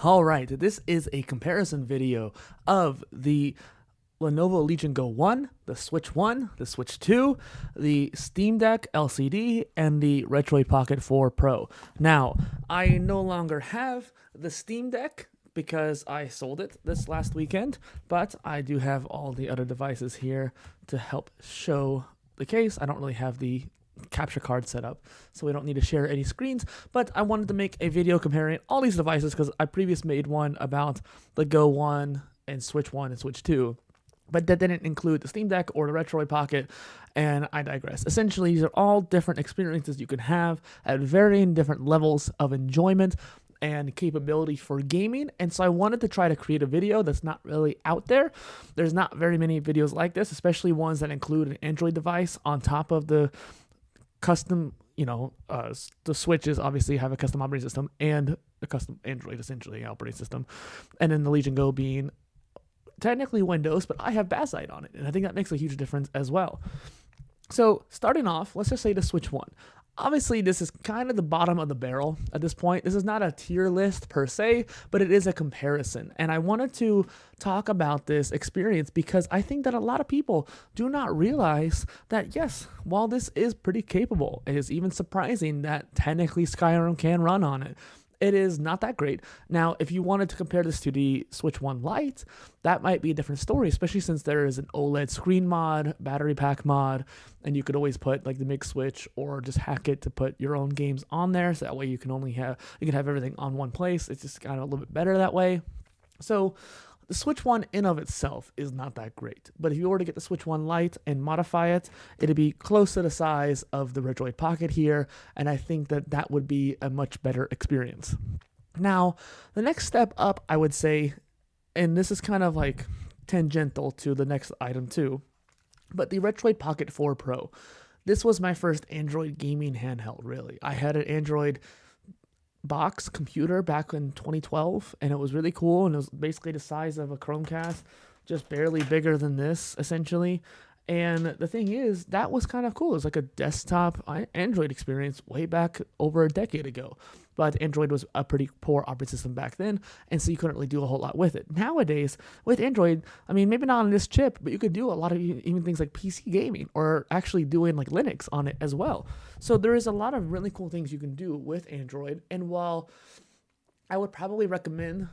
All right, this is a comparison video of the Lenovo Legion Go 1, the Switch 1, the Switch 2, the Steamdeck LCD, and the Retroid Pocket 4 Pro. Now, I no longer have the Steamdeck because I sold it this last weekend, but I do have all the other devices here to help show the case. I don't really have the capture card set up, so we don't need to share any screens, but I wanted to make a video comparing all these devices because I previously made one about the Go 1 and Switch 1 and Switch 2, but that didn't include the Steam Deck or the Retroid Pocket, and I digress. Essentially, these are all different experiences you can have at varying different levels of enjoyment and capability for gaming, and so I wanted to try to create a video that's not really out there. There's not very many videos like this, especially ones that include an Android device on top of the custom, the Switches obviously have a custom operating system and a custom Android, essentially, operating system. And then the Legion Go being technically Windows, but I have Bazzite on it. And I think that makes a huge difference as well. So starting off, let's just say the Switch 1. Obviously, this is kind of the bottom of the barrel at this point. This is not a tier list per se, but it is a comparison. And I wanted to talk about this experience because I think that a lot of people do not realize that, yes, while this is pretty capable, it is even surprising that technically Skyrim can run on it. It is not that great. Now, if you wanted to compare this to the Switch 1 Lite, that might be a different story, especially since there is an OLED screen mod, battery pack mod, and you could always put like the mix switch or just hack it to put your own games on there. So that way you can have everything on one place. It's just kind of a little bit better that way. So the Switch 1 in of itself is not that great, but if you were to get the Switch 1 Lite and modify it, it'd be close to the size of the Retroid Pocket here, and I think that that would be a much better experience. Now, the next step up, I would say, and this is kind of like tangential to the next item too, but the Retroid Pocket 4 Pro. This was my first Android gaming handheld, really. I had an Android box computer back in 2012, and it was really cool, and it was basically the size of a Chromecast, just barely bigger than this essentially. And the thing is, that was kind of cool. It was like a desktop Android experience way back over a decade ago. But Android was a pretty poor operating system back then, and so you couldn't really do a whole lot with it. Nowadays, with Android, I mean, maybe not on this chip, but you could do a lot of even things like PC gaming or actually doing like Linux on it as well. So there is a lot of really cool things you can do with Android. And while I would probably recommend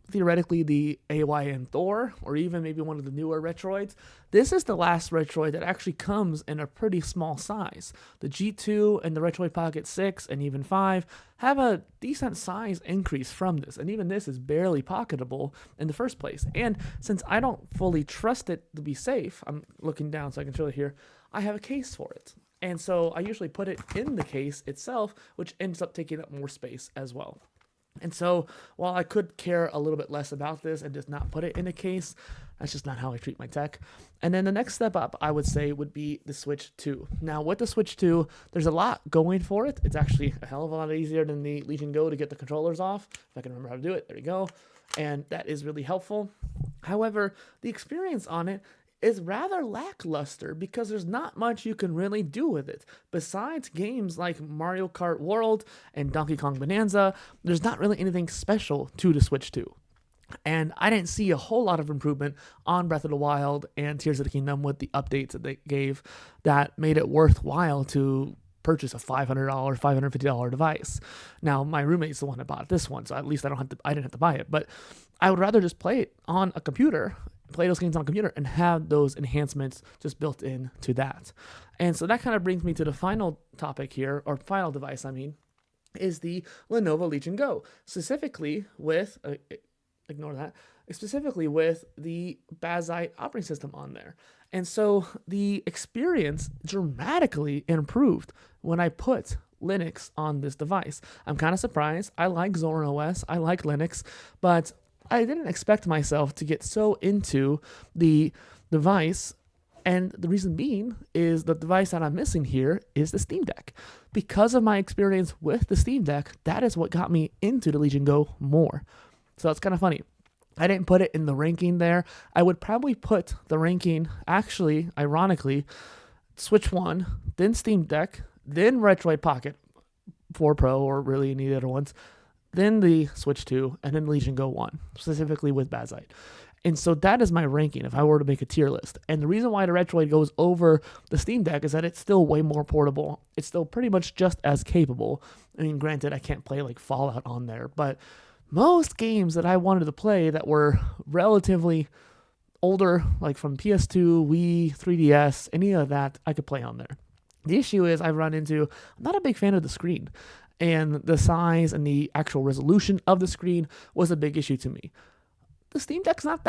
theoretically the AYN Thor, or even maybe one of the newer Retroids, this is the last Retroid that actually comes in a pretty small size. The G2 and the Retroid Pocket 6 and even 5 have a decent size increase from this, and even this is barely pocketable in the first place. And since I don't fully trust it to be safe, I'm looking down so I can show it here, I have a case for it. And so I usually put it in the case itself, which ends up taking up more space as well. And so while I could care a little bit less about this and just not put it in a case, that's just not how I treat my tech. And then the next step up, I would say, would be the Switch 2. Now, with the Switch 2, there's a lot going for it. It's actually a hell of a lot easier than the Legion Go to get the controllers off. If I can remember how to do it, there you go. And that is really helpful. However, the experience on it is rather lackluster because there's not much you can really do with it. Besides games like Mario Kart World and Donkey Kong Bonanza, there's not really anything special to the Switch 2. And I didn't see a whole lot of improvement on Breath of the Wild and Tears of the Kingdom with the updates that they gave that made it worthwhile to purchase a $500, $550 device. Now, my roommate's the one that bought this one, so at least I didn't have to buy it. But I would rather just play it on a computer, play those games on a computer, and have those enhancements just built in to that. And so that kind of brings me to the final topic here, or final device, is the Lenovo Legion Go, specifically with, specifically with the Bazzite operating system on there. And so the experience dramatically improved when I put Linux on this device. I'm kind of surprised. I like Zorin OS, I like Linux, but I didn't expect myself to get so into the device, and the reason being is the device that I'm missing here is the Steam Deck. Because of my experience with the Steam Deck, that is what got me into the Legion Go more. So it's kind of funny. I didn't put it in the ranking there. I would probably put the ranking, actually, ironically, Switch 1, then Steam Deck, then Retroid Pocket 4 Pro, or really any of the other ones, then the Switch 2, and then Legion Go 1, specifically with Bazite. And so that is my ranking if I were to make a tier list. And the reason why the Retroid goes over the Steam Deck is that it's still way more portable. It's still pretty much just as capable. I mean, granted, I can't play like Fallout on there, but most games that I wanted to play that were relatively older, like from PS2, Wii, 3DS, any of that, I could play on there. The issue is I'm not a big fan of the screen, and the size and the actual resolution of the screen was a big issue to me. The Steam Deck's not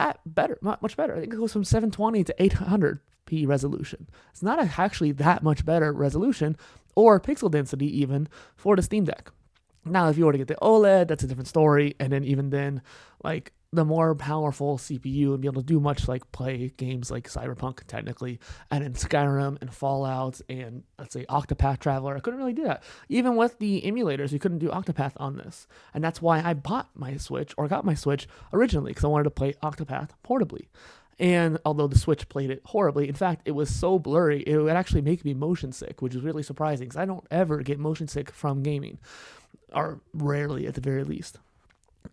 much better. I think it goes from 720 to 800p resolution. It's not actually that much better resolution or pixel density even for the Steam Deck. Now, if you were to get the OLED, that's a different story. And then even then, like the more powerful CPU and be able to do much like play games like Cyberpunk technically, and then Skyrim and Fallout and let's say Octopath Traveler, I couldn't really do that. Even with the emulators, you couldn't do Octopath on this. And that's why I got my Switch originally, because I wanted to play Octopath portably. And although the Switch played it horribly, in fact, it was so blurry, it would actually make me motion sick, which is really surprising because I don't ever get motion sick from gaming, or rarely at the very least.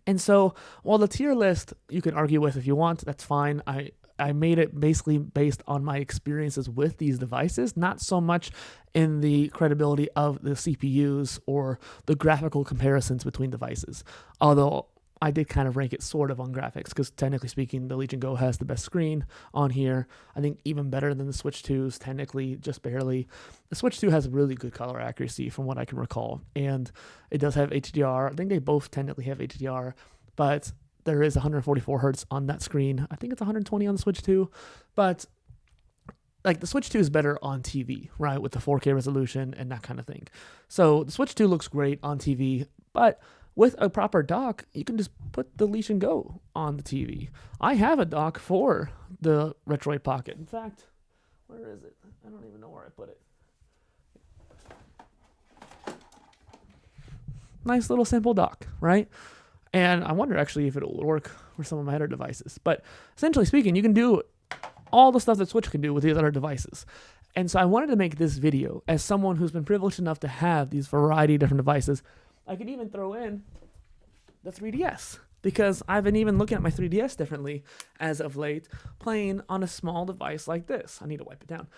And so while the tier list you can argue with if you want, that's fine. I made it basically based on my experiences with these devices, not so much in the credibility of the CPUs or the graphical comparisons between devices. Although I did kind of rank it sort of on graphics because technically speaking, the Legion Go has the best screen on here. I think even better than the Switch 2's, technically, just barely. The Switch 2 has really good color accuracy from what I can recall, and it does have HDR. I think they both technically have HDR, but there is 144 hertz on that screen. I think it's 120 on the Switch 2, but like the Switch 2 is better on TV, right, with the 4K resolution and that kind of thing. So the Switch 2 looks great on TV, but with a proper dock, you can just put the Legion Go on the TV. I have a dock for the Retroid Pocket. In fact, where is it? I don't even know where I put it. Nice little simple dock, right? And I wonder actually if it'll work for some of my other devices. But essentially speaking, you can do all the stuff that Switch can do with these other devices. And so I wanted to make this video as someone who's been privileged enough to have these variety of different devices. I could even throw in the 3DS because I've been even looking at my 3DS differently as of late, playing on a small device like this. I need to wipe it down.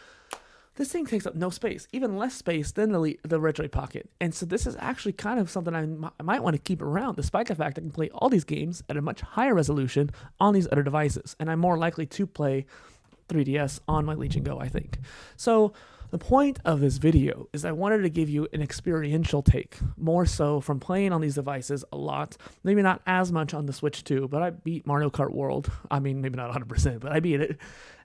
This thing takes up no space, even less space than the Retroid Pocket. And so this is actually kind of something I might want to keep around, despite the fact I can play all these games at a much higher resolution on these other devices. And I'm more likely to play 3DS on my Legion Go, I think. So the point of this video is I wanted to give you an experiential take, more so from playing on these devices a lot. Maybe not as much on the Switch 2, but I beat Mario Kart World. I mean, maybe not 100%, but I beat it.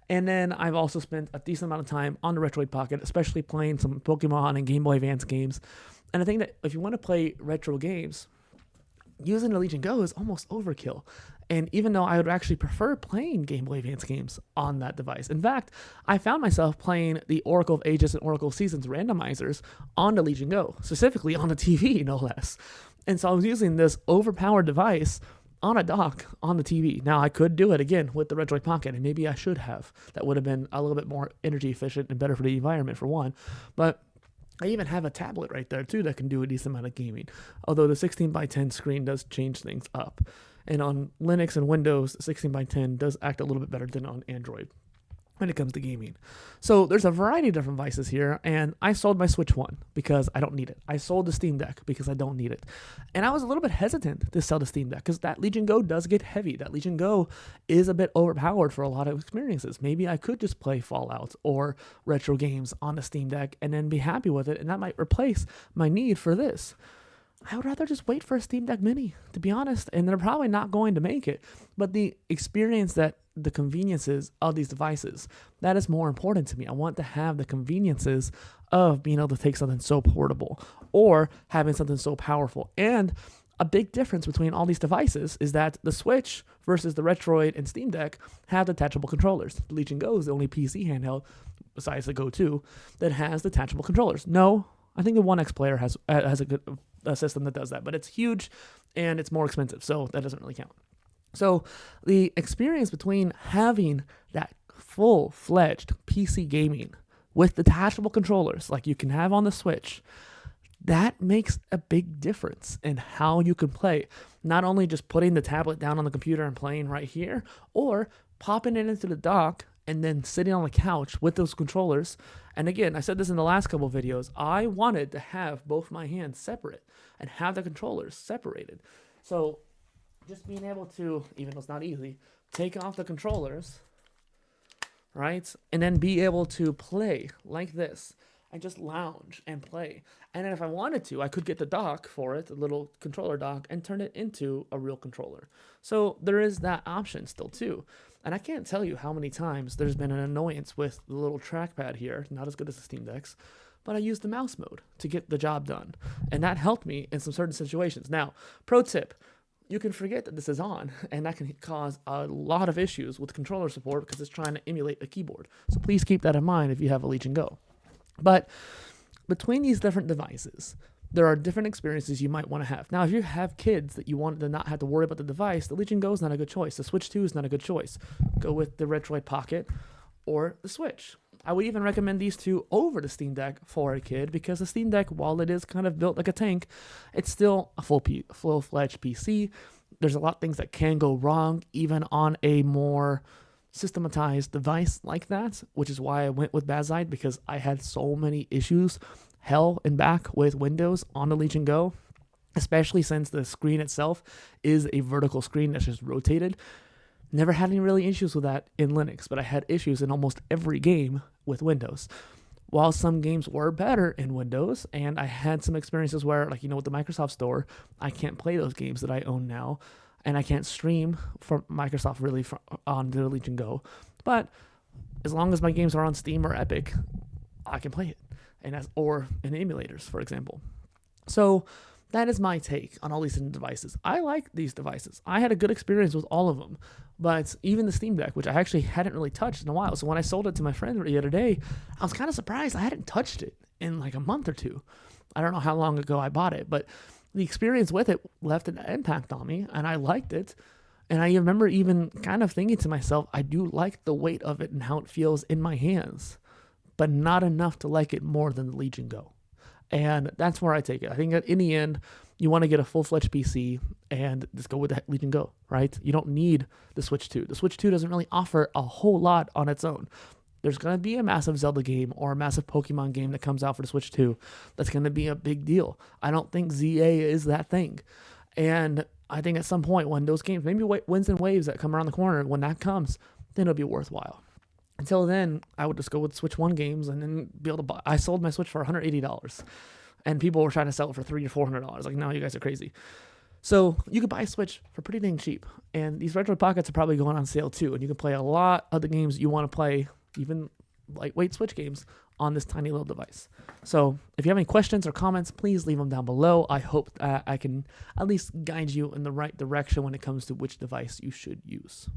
And then I've also spent a decent amount of time on the Retroid Pocket, especially playing some Pokemon and Game Boy Advance games. And I think that if you want to play retro games, using the Legion Go is almost overkill. And even though I would actually prefer playing Game Boy Advance games on that device. In fact, I found myself playing the Oracle of Ages and Oracle of Seasons randomizers on the Legion Go, specifically on the TV, no less. And so I was using this overpowered device on a dock on the TV. Now, I could do it again with the Retroid Pocket, and maybe I should have. That would have been a little bit more energy efficient and better for the environment, for one. But I even have a tablet right there, too, that can do a decent amount of gaming. Although the 16:10 screen does change things up. And on Linux and Windows, 16:10 does act a little bit better than on Android when it comes to gaming. So there's a variety of different devices here, and I sold my Switch 1 because I don't need it. I sold the Steam Deck because I don't need it. And I was a little bit hesitant to sell the Steam Deck because that Legion Go does get heavy. That Legion Go is a bit overpowered for a lot of experiences. Maybe I could just play Fallout or retro games on the Steam Deck and then be happy with it, and that might replace my need for this. I would rather just wait for a Steam Deck Mini, to be honest, and they're probably not going to make it. But the experience that the conveniences of these devices, that is more important to me. I want to have the conveniences of being able to take something so portable or having something so powerful. And a big difference between all these devices is that the Switch versus the Retroid and Steam Deck have detachable controllers. The Legion Go is the only PC handheld, besides the Go 2, that has detachable controllers. No, I think the One X player has a good system that does that, but it's huge and it's more expensive, so that doesn't really count. So the experience between having that full-fledged PC gaming with detachable controllers like you can have on the Switch, that makes a big difference in how you can play. Not only just putting the tablet down on the computer and playing right here, or popping it into the dock and then sitting on the couch with those controllers. And again, I said this in the last couple videos, I wanted to have both my hands separate and have the controllers separated. So just being able to, even though it's not easy, take off the controllers, right? And then be able to play like this and just lounge and play. And then if I wanted to, I could get the dock for it, the little controller dock, and turn it into a real controller. So there is that option still too. And I can't tell you how many times there's been an annoyance with the little trackpad here, not as good as the Steamdecks, but I used the mouse mode to get the job done. And that helped me in some certain situations. Now, pro tip, you can forget that this is on, and that can cause a lot of issues with controller support because it's trying to emulate a keyboard. So please keep that in mind if you have a Legion Go. But between these different devices, there are different experiences you might want to have. Now, if you have kids that you want to not have to worry about the device, the Legion Go is not a good choice. The Switch 2 is not a good choice. Go with the Retroid Pocket or the Switch. I would even recommend these two over the Steam Deck for a kid because the Steam Deck, while it is kind of built like a tank, it's still a full-fledged PC. There's a lot of things that can go wrong, even on a more systematized device like that, which is why I went with Bazide, because I had so many issues, hell and back, with Windows on the Legion Go, especially since the screen itself is a vertical screen that's just rotated. Never had any really issues with that in Linux, but I had issues in almost every game with Windows. While some games were better in Windows, and I had some experiences where, like, with the Microsoft Store, I can't play those games that I own now, and I can't stream from Microsoft really on the Legion Go. But as long as my games are on Steam or Epic, I can play it, or in emulators, for example. So that is my take on all these devices. I like these devices. I had a good experience with all of them. But even the Steam Deck, which I actually hadn't really touched in a while. So when I sold it to my friend the other day, I was kind of surprised. I hadn't touched it in like a month or two. I don't know how long ago I bought it, but the experience with it left an impact on me, and I liked it. And I remember even kind of thinking to myself, I do like the weight of it and how it feels in my hands, but not enough to like it more than the Legion Go. And that's where I take it. I think that in the end, you want to get a full-fledged PC and just go with the Legion Go, right? You don't need the Switch 2. The Switch 2 doesn't really offer a whole lot on its own. There's going to be a massive Zelda game or a massive Pokemon game that comes out for the Switch 2. That's going to be a big deal. I don't think ZA is that thing. And I think at some point when those games, maybe Winds and Waves that come around the corner, when that comes, then it'll be worthwhile. Until then, I would just go with Switch 1 games and then be able to buy. I sold my Switch for $180. And people were trying to sell it for $300 or $400. Like, no, you guys are crazy. So you could buy a Switch for pretty dang cheap. And these Retroid Pockets are probably going on sale too. And you can play a lot of the games you want to play, even lightweight Switch games, on this tiny little device. So if you have any questions or comments, please leave them down below. I hope I can at least guide you in the right direction when it comes to which device you should use.